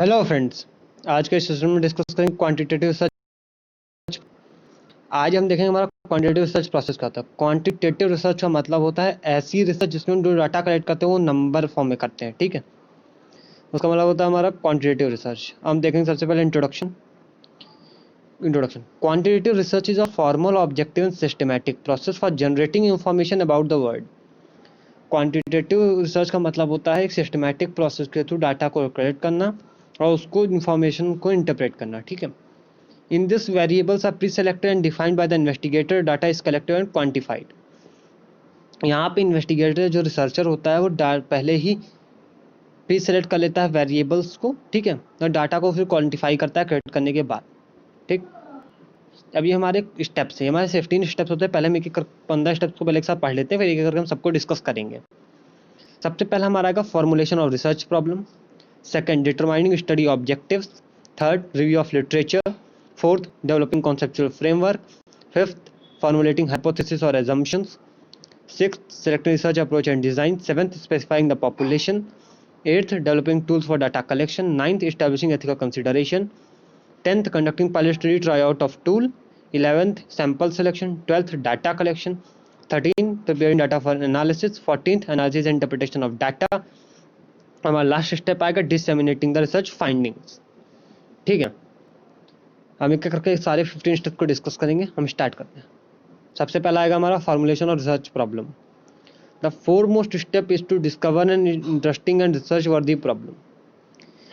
Hello friends. आज के session में डिस्कस करेंगे क्वांटिटेटिव रिसर्च। आज हम देखेंगे हमारा क्वांटिटेटिव रिसर्च प्रोसेस क्या होता है। क्वांटिटेटिव रिसर्च का मतलब होता है ऐसी रिसर्च जिसमें हम जो डाटा कलेक्ट करते हैं वो नंबर फॉर्म में करते हैं, ठीक है। उसका मतलब होता है हमारा क्वांटिटेटिव रिसर्च। हम देखेंगे सबसे पहले introduction. Quantitative research is a formal, objective and systematic process for generating information about the world. Quantitative research का मतलब होता है एक सिस्टमैटिक प्रोसेस के थ्रू डाटा को कलेक्ट करना और उसको इंफॉर्मेशन को इंटरप्रेट करना, ठीक है। In this, variables are pre-selected and defined by the investigator. Data is collected and quantified. यहाँ पे इन्वेस्टिगेटर जो रिसर्चर होता है वो पहले ही प्री सेलेक्ट कर लेता है वेरिएबल्स को, ठीक है, और डाटा को फिर क्वांटिफाई करता है कलेक्ट करने के बाद, ठीक। अब ये हमारे स्टेप्स हैं, हमारे 15 स्टेप्स होते हैं। पहले हम एक 15 स्टेप्स को पहले एक साथ पढ़ लेते हैं, फिर एक करके हम सबको डिस्कस करेंगे। सबसे पहला हमारा आएगा formulation of research problem. Second, determining study objectives. Third, review of literature. Fourth, developing conceptual framework. Fifth, formulating hypothesis or assumptions. Sixth, selecting research approach and design. Seventh, specifying the population. Eighth, developing tools for data collection. Ninth, establishing ethical consideration. 10th, conducting pilot study tryout of tool. 11th, sample selection. 12th, data collection. 13th, preparing data for analysis. 14th, analysis and interpretation of data. हमारा last step आएगा डिसएमिनेटिंग the research findings, ठीक है। हम एक करके सारे 15 step को discuss करेंगे। हम स्टार्ट करते हैं। सबसे पहला आएगा हमारा फॉर्मुलेशन और research problem. The foremost step is to discover an interesting and research worthy problem.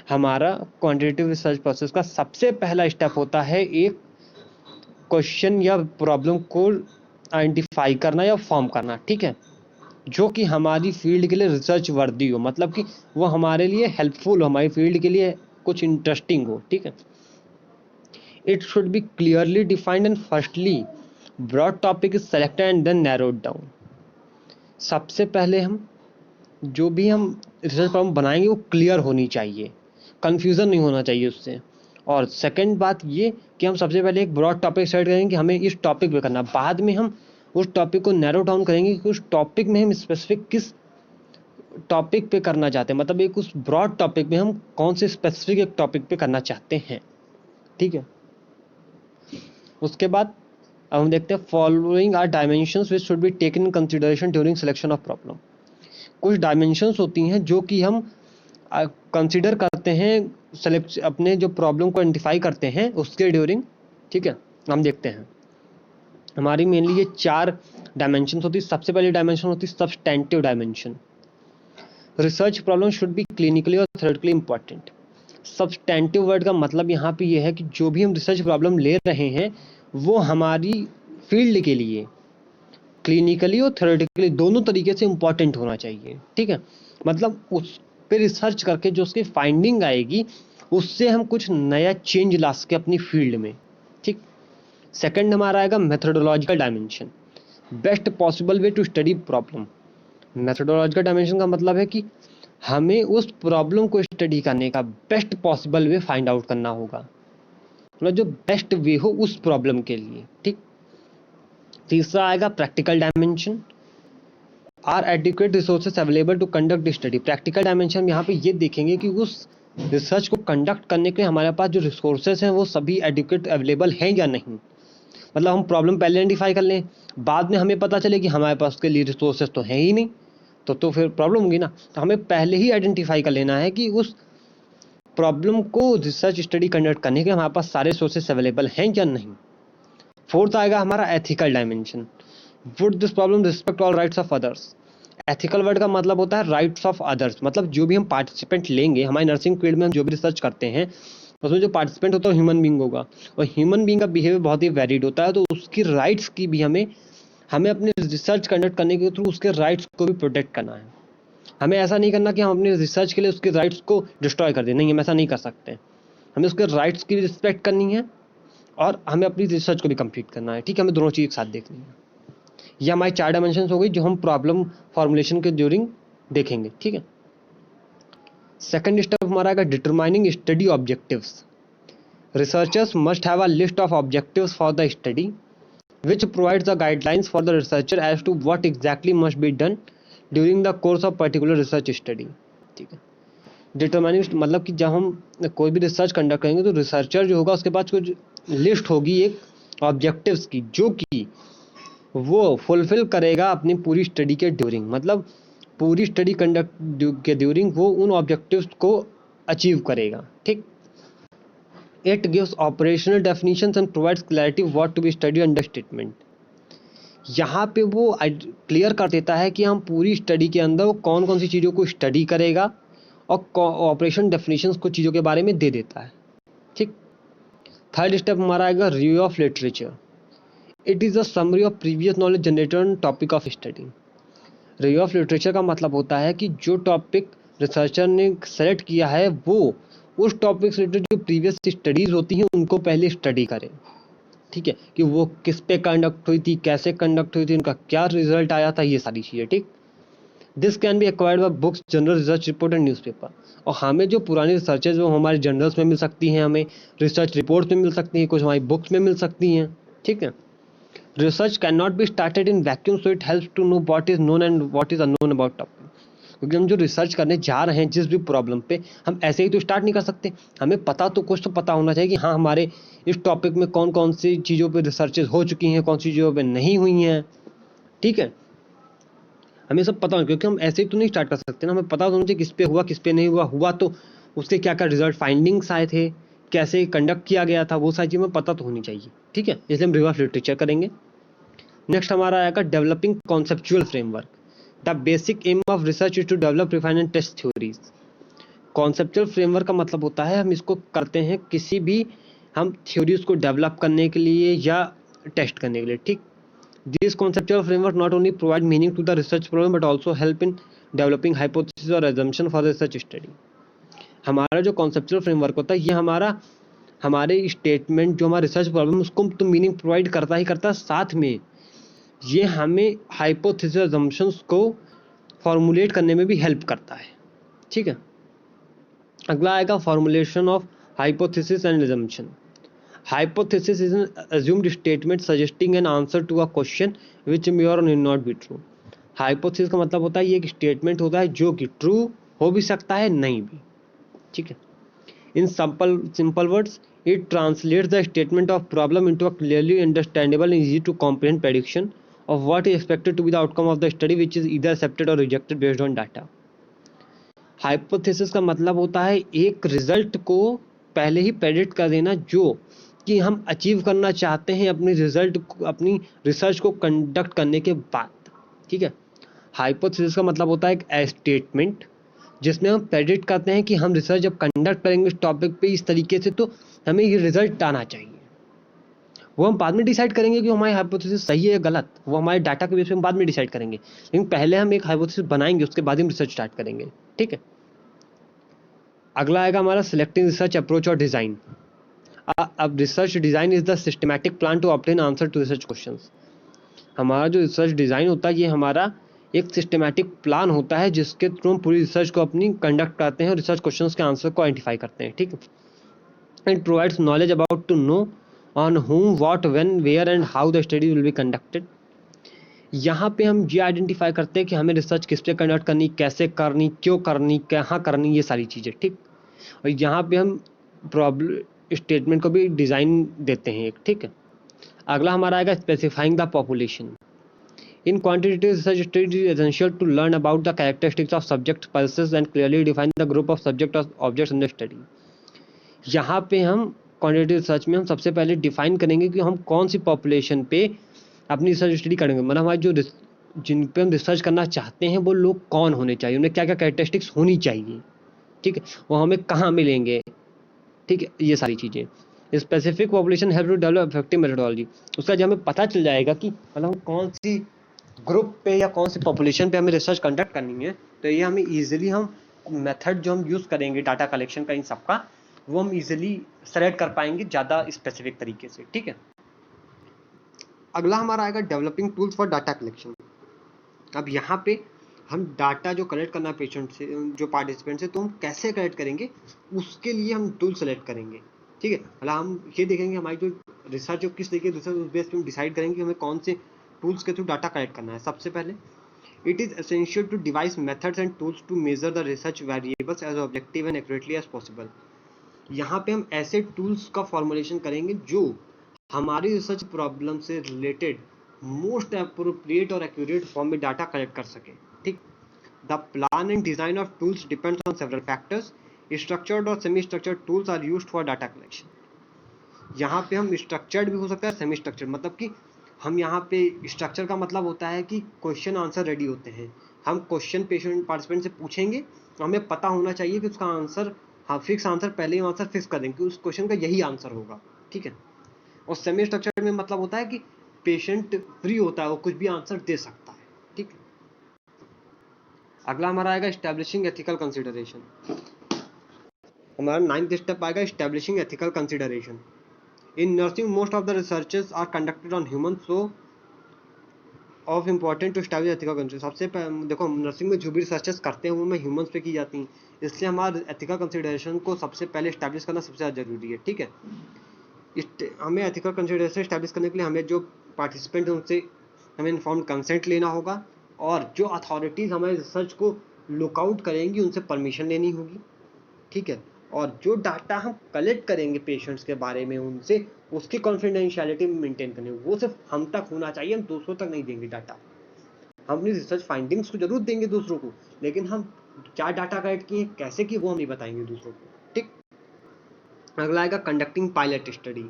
हमारा क्वांटिटेटिव रिसर्च प्रोसेस का सबसे पहला स्टेप होता है एक क्वेश्चन या प्रॉब्लम को आइडेंटिफाई करना या फॉर्म करना, ठीक है, जो कि हमारी फील्ड के लिए रिसर्च वर्दी हो, मतलब कि वो हमारे लिए हेल्पफुल हो, हमारी फील्ड के लिए कुछ इंटरेस्टिंग हो, ठीक है। It should be clearly defined and firstly broad topic is selected and then narrowed down. सबसे पहले हम जो भी हम रिसर्च प्रॉब्लम बनाएंगे वो क्लियर होनी चाहिए, कन्फ्यूज़न नहीं होना चाहिए उससे। और सेकंड बात ये कि हम सबसे पहले एक ब्रॉड टॉपिक सेट करेंगे कि हमें इस टॉपिक पे करना, बाद में हम उस टॉपिक को नैरो डाउन करेंगे कि उस टॉपिक में हम स्पेसिफिक किस टॉपिक पे करना चाहते हैं, मतलब एक उस ब्रॉड टॉपिक में हम कौन से स्पेसिफिक एक टॉपिक पे करना चाहते हैं, ठीक है। उसके बाद अब हम देखते हैं following are dimensions which should be taken in consideration during selection of problem. कुछ डायमेंशंस होती हैं जो कि हम कंसिडर करते हैं सेलेक्ट अपने जो प्रॉब्लम को आइडेंटिफाई करते हैं उसके ड्यूरिंग, ठीक है। हम देखते हैं हमारी मेनली ये 4 डायमेंशंस होती है। सबसे पहली डायमेंशन होती है substantive dimension. Research problem should be clinically और थ्योरेटिकली इंपॉर्टेंट। सब्सटेंटिव वर्ड का मतलब यहाँ पे ये है कि जो भी हम रिसर्च प्रॉब्लम ले रहे हैं वो हमारी फील्ड के लिए क्लिनिकली और थ्योरेटिकली दोनों तरीके से इंपॉर्टेंट होना चाहिए, ठीक है। मतलब उस पे रिसर्च करके जो उसकी फाइंडिंग आएगी उससे हम कुछ नया चेंज ला सके अपनी फील्ड में, ठीक। सेकंड हमारा आएगा methodological dimension. Best possible way to study problem. Methodological dimension का मतलब है कि हमें उस प्रॉब्लम को स्टडी करने का बेस्ट पॉसिबल वे फाइंड आउट करना होगा, मतलब जो बेस्ट वे हो उस प्रॉब्लम के लिए, ठीक। तीसरा आएगा practical dimension. Are adequate resources available to conduct study. Practical dimension यहाँ पे ये देखेंगे कि उस रिसर्च को कंडक्ट करने के लिए हमारे पास जो रिसोर्सेज हैं वो सभी एडिक्वेट अवेलेबल हैं या नहीं। मतलब हम प्रॉब्लम पहले आइडेंटिफाई कर लें, बाद में हमें पता चले कि हमारे पास उसके लिए रिसोर्सेज तो हैं ही नहीं, तो फिर प्रॉब्लम होगी ना। तो हमें पहले ही आइडेंटिफाई कर लेना है कि उस प्रॉब्लम को रिसर्च स्टडी कंडक्ट करने के हमारे पास सारे सोर्सेस अवेलेबल हैं या नहीं। फोर्थ आएगा हमारा ethical dimension. Would this problem respect all rights of others. Ethical word का मतलब होता है राइट्स ऑफ अदर्स, मतलब जो भी हम पार्टिसिपेंट लेंगे हमारी नर्सिंग फील्ड में हम जो भी रिसर्च करते हैं उसमें जो पार्टिसिपेंट होता है ह्यूमन बीइंग होगा, और ह्यूमन बीइंग का बिहेवियर बहुत ही वेरिड होता है, तो उसकी राइट्स की भी हमें अपने रिसर्च कंडक्ट करने के थ्रू उसके राइट्स को भी प्रोटेक्ट करना है। हमें ऐसा नहीं करना कि हम अपने रिसर्च के लिए उसके राइट्स को डिस्ट्रॉय कर दें, नहीं, हम ऐसा नहीं कर सकते। हमें उसके राइट्स की भी रिस्पेक्ट करनी है और हमें अपनी रिसर्च को भी कंप्लीट करना है, ठीक है। हमें दोनों चीज़ एक साथ देखनी है। ये हमारी 4 डायमेंशंस हो गई जो हम प्रॉब्लम फॉर्मुलेशन के ड्यूरिंग देखेंगे, ठीक है। सेकंड स्टेप हमारा आएगा determining study objectives. Researchers must have a list of objectives for the study which provides the guidelines for the researcher as to what exactly must be done during the course of particular research study, ठीक है। Determining मतलब कि जब हम कोई भी research conduct करेंगे तो रिसर्चर जो होगा उसके पास कुछ लिस्ट होगी एक ऑब्जेक्टिव्स की, जो कि वो फुलफिल करेगा अपनी पूरी स्टडी के ड्यूरिंग, मतलब पूरी स्टडी कंडक्ट के ड्यूरिंग वो उन ऑब्जेक्टिव्स को अचीव करेगा। ठीक, it gives operational definitions and provides clarity what to be study under statement. यहाँ पे वो क्लियर कर देता है कि हम पूरी स्टडी के अंदर वो कौन कौन सी चीज़ों को स्टडी करेगा, और ऑपरेशन डेफिनेशंस कुछ चीज़ों के बारे में दे देता है। ठीक, थर्ड स्टेप हमारा आएगा review of literature. It is a summary of previous knowledge generated on topic of study. Review of literature का मतलब होता है कि जो टॉपिक रिसर्चर ने सेलेक्ट किया है वो उस टॉपिक से रिलेटेड जो प्रीवियस स्टडीज़ होती हैं उनको पहले स्टडी करें। ठीक है, कि वो किस पे कंडक्ट हुई थी, कैसे कंडक्ट हुई थी, उनका क्या रिजल्ट आया था, ये सारी चीज़ें। ठीक, this can be acquired by books, journal, research report and newspaper. और हमें जो पुरानी रिसर्चेज वो हमारे जर्नल्स में मिल सकती हैं, हमें रिसर्च रिपोर्ट्स में मिल सकती हैं, कुछ हमारी बुक्स में मिल सकती हैं। ठीक है, research can not be started in vacuum, so it helps to know what is known and what is unknown about topic. क्योंकि हम जो रिसर्च करने जा रहे हैं जिस भी प्रॉब्लम पे, हम ऐसे ही तो स्टार्ट नहीं कर सकते। हमें पता तो कुछ तो पता होना चाहिए कि हाँ हमारे इस टॉपिक में कौन कौन सी चीज़ों पे रिसर्चेज हो चुकी हैं, कौन सी चीज़ों पे नहीं हुई हैं। ठीक है, हमें सब पता हो, क्योंकि हम ऐसे ही तो नहीं स्टार्ट कर सकते ना। हमें पता होना चाहिए किस पे हुआ, किस पे नहीं हुआ, हुआ तो उसके क्या क्या रिजल्ट फाइंडिंग्स आए थे, कैसे कंडक्ट किया गया था, वो सारी चीज़ें हमें पता तो होनी चाहिए। ठीक है, इसलिए हम रिव्यू ऑफ लिटरेचर करेंगे। नेक्स्ट हमारा आएगा developing conceptual framework. The basic aim of research is to develop, refine and test theories. Conceptual framework का मतलब होता है हम इसको करते हैं किसी भी हम थ्योरीज को डेवलप करने के लिए या टेस्ट करने के लिए। ठीक, this conceptual framework not only provide meaning to the research problem but also help in developing hypothesis और assumption फॉर रिसर्च स्टडी। हमारा जो कॉन्सेप्चुअल फ्रेमवर्क होता है ये हमारे स्टेटमेंट जो हमारा रिसर्च प्रॉब्लम उसको तो मीनिंग प्रोवाइड करता ही करता है, साथ में ये हमें हाइपोथेसिस assumptions को फॉर्मुलेट करने में भी हेल्प करता है। ठीक है, अगला आएगा formulation of hypothesis and assumption। Hypothesis is an assumed statement suggesting an answer to a question which may or may not be true। Hypothesis का मतलब होता है ये एक स्टेटमेंट होता है जो कि ट्रू हो भी सकता है, नहीं भी। ठीक है, इन simple words it translates the statement of problem into a clearly understandable and easy to comprehend prediction of what is expected to be the outcome of the study, which is either accepted or rejected based on data। Hypothesis का मतलब होता है एक result को पहले ही predict कर देना जो कि हम अचीव करना चाहते हैं अपनी रिसर्च को कंडक्ट करने के बाद। ठीक है, हाइपोथेसिस का मतलब होता है एक स्टेटमेंट जिसमें हम प्रेडिक्ट करते हैं कि हम रिसर्च जब कंडक्ट करेंगे इस टॉपिक पे इस तरीके से तो हमें ये रिजल्ट आना चाहिए। वो हम बाद में डिसाइड करेंगे कि हमारी हाइपोथेसिस सही है या गलत, वो हमारे डाटा के बेस पे हम बाद में डिसाइड करेंगे, लेकिन पहले हम एक हाइपोथेसिस बनाएंगे उसके बाद हम रिसर्च स्टार्ट करेंगे। ठीक है, अगला आएगा हमारा सिलेक्टिंग रिसर्च अप्रोच और डिज़ाइन। अब research design is the systematic plan to obtain answer to research questions. हमारा जो रिसर्च डिज़ाइन होता है ये हमारा एक सिस्टमैटिक प्लान होता है जिसके थ्रू हम पूरी रिसर्च को अपनी कंडक्ट करते हैं और रिसर्च क्वेश्चंस के आंसर को आइडेंटिफाई करते हैं। ठीक है, it provides knowledge about to know on whom, what, when, where and how the study will be conducted। यहाँ पे हम ये आइडेंटिफाई करते हैं कि हमें रिसर्च किस पे कंडक्ट करनी, कैसे करनी, क्यों करनी, कहाँ करनी, ये सारी चीज़ें। ठीक, और यहाँ पे हम प्रॉब्लम स्टेटमेंट को भी डिज़ाइन देते हैं एक। ठीक है, अगला हमारा आएगा specifying the population. In quantitative research, it is essential to learn about the characteristics of subject pulses and clearly define the group of subject or objects in the study। यहाँ पे हम क्वांटिटेटिव रिसर्च में हम सबसे पहले define करेंगे कि हम कौन सी पॉपुलेशन पे अपनी रिसर्च स्टडी करेंगे, मतलब हमारी जो जिन पे हम रिसर्च करना चाहते हैं वो लोग कौन होने चाहिए, उन्हें क्या क्या कैरेक्टरिस्टिक्स होनी चाहिए। ठीक है, वो हमें कहाँ मिलेंगे। ठीक है, ये सारी चीज़ें। Specific population help to develop effective methodology. उसका जब हमें पता चल जाएगा कि मतलब कौन सी ग्रुप पे या कौन सी पॉपुलेशन पे हमें रिसर्च कंडक्ट करनी है, तो ये हमें ईजिली हम मेथड जो हम यूज़ करेंगे डाटा कलेक्शन का इन सब का वो हम ईजिली सेलेक्ट कर पाएंगे ज़्यादा स्पेसिफिक तरीके से। ठीक है, अगला हमारा आएगा developing tools for data collection. अब यहाँ पे हम डाटा जो कलेक्ट करना है पेशेंट से, जो पार्टिसिपेंट से, तो हम कैसे कलेक्ट करेंगे उसके लिए हम टूल सेलेक्ट करेंगे। ठीक है, मतलब हम ये देखेंगे हमारी जो रिसर्च जो किस तरीके रिसर्च उस बेस पे हम डिसाइड करेंगे कि हमें कौन से टूल्स के थ्रू डाटा कलेक्ट करना है। सबसे पहले It is essential to devise methods and tools to measure the research variables as objective and accurately as possible. यहाँ पे हम ऐसे टूल्स का फॉर्मुलेशन करेंगे जो हमारी रिसर्च प्रॉब्लम से रिलेटेड मोस्ट अप्रोप्रिएट और एक्यूरेट फॉर्म में डाटा कलेक्ट कर सके. ठीक. The plan and design of tools depends on several factors. Structured और semi structured tools are used for data collection. यहाँ पे हम स्ट्रक्चर्ड भी हो सकता है, सेमी स्ट्रक्चर्ड, मतलब कि हम यहाँ पे स्ट्रक्चर का मतलब होता है कि क्वेश्चन आंसर रेडी होते हैं. हम क्वेश्चन पेशेंट पार्टिसिपेंट से पूछेंगे, हमें पता होना चाहिए कि उसका आंसर, हाँ फिक्स आंसर, पहले ही आंसर फिक्स कर देंगे कि उस क्वेश्चन का यही आंसर होगा. ठीक है. और सेमी स्ट्रक्चर्ड में मतलब होता है कि पेशेंट फ्री होता है, वो कुछ भी आंसर दे सकता है. ठीक है. अगला हमारा आएगा एस्टैब्लिशिंग एथिकल कंसिडरेशन. हमारा 9th स्टेप आएगा establishing ethical consideration. In nursing, most of the researches are conducted on humans, so of important to establish ethical consideration. सबसे देखो, नर्सिंग में जो भी रिसर्चेस करते हैं वो में ह्यूमंस पे की जाती हैं, इसलिए हमारे एथिकल कंसिडरेशन को सबसे पहले एस्टैब्लिश करना सबसे ज़्यादा जरूरी है. ठीक है. हमें एथिकल कंसिडरेशन एस्टैब्लिश करने के लिए हमें जो पार्टिसिपेंट हैं उनसे हमें इन्फॉर्म्ड कंसेंट लेना होगा, और जो अथॉरिटीज़ हमारे रिसर्च को लुकआउट करेंगी उनसे परमिशन लेनी होगी. ठीक है. और जो डाटा हम कलेक्ट करेंगे पेशेंट्स के बारे में उनसे, उसकी कॉन्फिडेंशियलिटी मेंटेन करनी, वो सिर्फ हम तक होना चाहिए, हम दूसरों तक नहीं देंगे डाटा. हम अपनी रिसर्च फाइंडिंग्स को जरूर देंगे दूसरों को, लेकिन हम क्या डाटा कलेक्ट किए, कैसे किए, वो हम नहीं बताएंगे दूसरों को. ठीक. अगला आएगा conducting pilot study.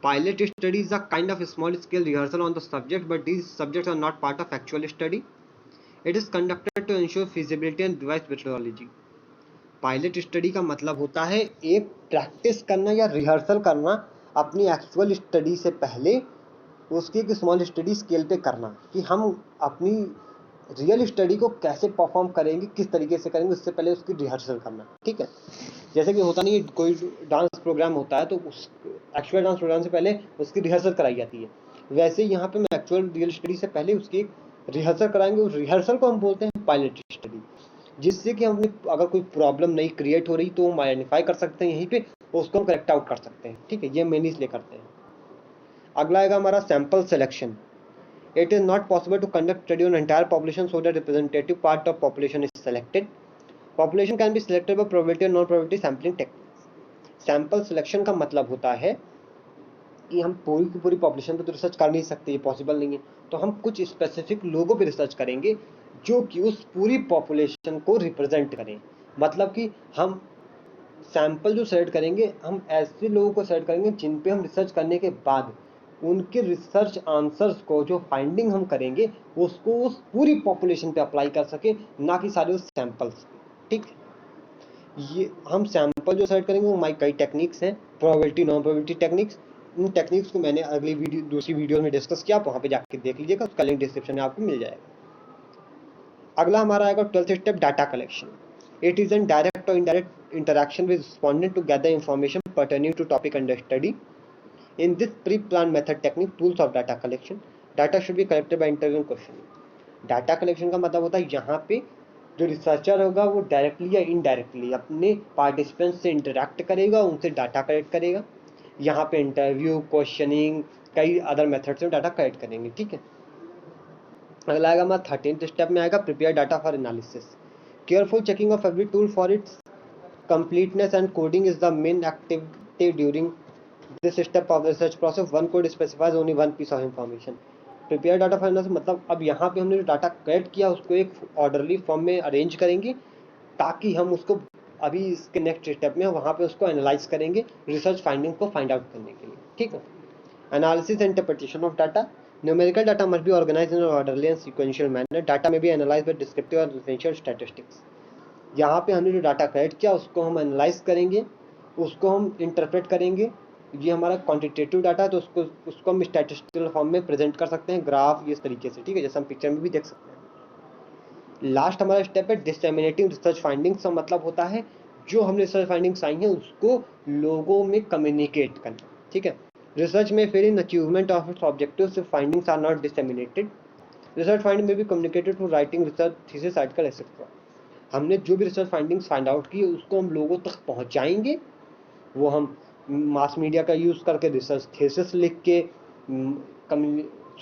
Pilot study is a kind of small scale rehearsal on the subject, but these subjects are not part of actual study. It is conducted to ensure feasibility and devise methodology. Pilot study का मतलब होता है एक practice करना या rehearsal करना अपनी actual study से पहले, उसकी एक स्मॉल स्टडी स्केल पे करना कि हम अपनी रियल स्टडी को कैसे परफॉर्म करेंगे, किस तरीके से करेंगे, उससे पहले उसकी रिहर्सल करना. ठीक है. जैसे कि होता नहीं है, कोई डांस प्रोग्राम होता है तो उस एक्चुअल डांस प्रोग्राम से पहले उसकी रिहर्सल कराई जाती है, वैसे यहाँ पे मैं एक्चुअल रियल स्टडी से पहले उसकी एक रिहर्सल कराएंगे. उस रिहर्सल को हम बोलते हैं पायलट स्टडी, जिससे कि हमने अगर कोई प्रॉब्लम नहीं क्रिएट हो रही तो हम आइडेंटिफाई कर सकते हैं यहीं पे, उसको हम करेक्ट आउट कर सकते हैं. ठीक है. ये मेन इसलिए करते हैं. अगला आएगा हमारा sample selection. It is not possible to conduct study on entire population so that representative part of population is selected. Population can be selected by probability और non probability sampling techniques. Sample selection का मतलब होता है कि हम पूरी की पूरी पॉपुलेशन पे तो रिसर्च कर नहीं सकते, ये पॉसिबल नहीं है, तो हम कुछ स्पेसिफिक लोगों पे रिसर्च करेंगे जो कि उस पूरी पॉपुलेशन को रिप्रेजेंट करें. मतलब कि हम सैंपल जो सेलेक्ट करेंगे, हम ऐसे लोगों को सेलेक्ट करेंगे जिन पे हम रिसर्च करने के बाद उनके रिसर्च आंसर्स को, जो फाइंडिंग हम करेंगे, उसको उस पूरी पॉपुलेशन पे अप्लाई कर सके, ना कि सारे उस सैंपल्स पे. ठीक. ये हम सैंपल जो सेलेक्ट करेंगे वो हमारी कई टेक्निक्स हैं, प्रोबेबिलिटी, नॉन प्रोबेबिलिटी टेक्निक्स. इन टेक्निक्स को मैंने अगली वीडियो, दूसरी वीडियो में डिस्कस किया, आप वहाँ पे जाके देख लीजिएगा, उसका लिंक डिस्क्रिप्शन में आपको मिल जाएगा. अगला हमारा आएगा 12th step, data collection. It is an direct और indirect interaction with respondent to gather information pertaining to topic under study. In this pre plan method technique tools of data collection, data should be collected by interview question. Data collection का मतलब होता है यहाँ पे जो researcher होगा वो directly या इनडायरेक्टली अपने पार्टिसिपेंट से इंटरेक्ट करेगा, उनसे डाटा कलेक्ट करेगा. यहाँ पे इंटरव्यू, क्वेश्चनिंग, कई अदर मेथड से डाटा कलेक्ट करेंगे. ठीक है. अगला आएगा हमारा 13th स्टेप में आएगा prepare data for analysis. Careful checking of every tool for its completeness and coding is the main activity during this step of the research process. One code specifies only one piece of information. Prepare data for analysis मतलब अब यहाँ पे हमने जो data collect किया उसको एक orderly form में अरेंज करेंगे, ताकि हम उसको अभी इसके नेक्स्ट स्टेप में वहाँ पे उसको एनालाइज करेंगे रिसर्च फाइंडिंग को फाइंड आउट करने के लिए. ठीक है. Analysis and interpretation of data. Numerical data must be organised in orderly and sequential manner. Data में बी एनालाइज बाय डिस्क्रिप्टिव और डिफरेंशियल स्टैटिस्टिक्स. यहाँ पे हमने जो डाटा कलेक्ट किया उसको हम एनालाइज करेंगे, उसको हम इंटरप्रेट करेंगे. ये हमारा क्वांटिटेटिव डाटा है तो उसको हम स्टैटिस्टिकल फॉर्म में प्रेजेंट कर सकते हैं, ग्राफ, ये इस तरीके से. ठीक है. जैसे हम पिक्चर में भी देख सकते हैं. लास्ट हमारा स्टेप है डिसेमिनेटिंग रिसर्च फाइंडिंग्स. का मतलब होता है जो हमने रिसर्च फाइंडिंग्स आई हैं उसको लोगों में कम्युनिकेट करना. ठीक है. रिसर्च में फिर in achievement of its objectives findings are not disseminated. Research finding में भी communicated through writing, research thesis, article etcetera. हमने जो भी रिसर्च फाइंडिंग्स फाइंड आउट की उसको हम लोगों तक पहुंचाएंगे. वो हम मास मीडिया का यूज़ करके, रिसर्च थीसिस लिख के,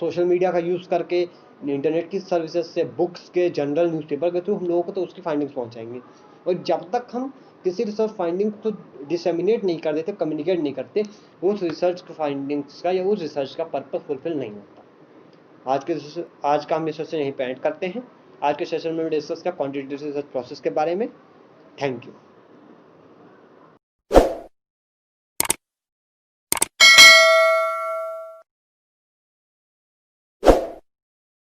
सोशल मीडिया का यूज़ करके, इंटरनेट की सर्विसेज से, बुक्स के, जनरल न्यूज़पेपर के थ्रू हम लोगों को तो उसकी फाइंडिंग्स पहुंचाएंगे। और जब तक हम किसी रिसर्च फाइंडिंग को डिसेमिनेट नहीं कर देते, कम्युनिकेट नहीं करते, उस रिसर्च फाइंडिंग्स का या उस रिसर्च का पर्पस फुलफिल नहीं होता। आज का हम इस सेशन यहीं पे एंड करते हैं। आज के सेशन में डिस्कस किया क्वांटिटेटिव रिसर्च प्रोसेस के बारे में। Thank you.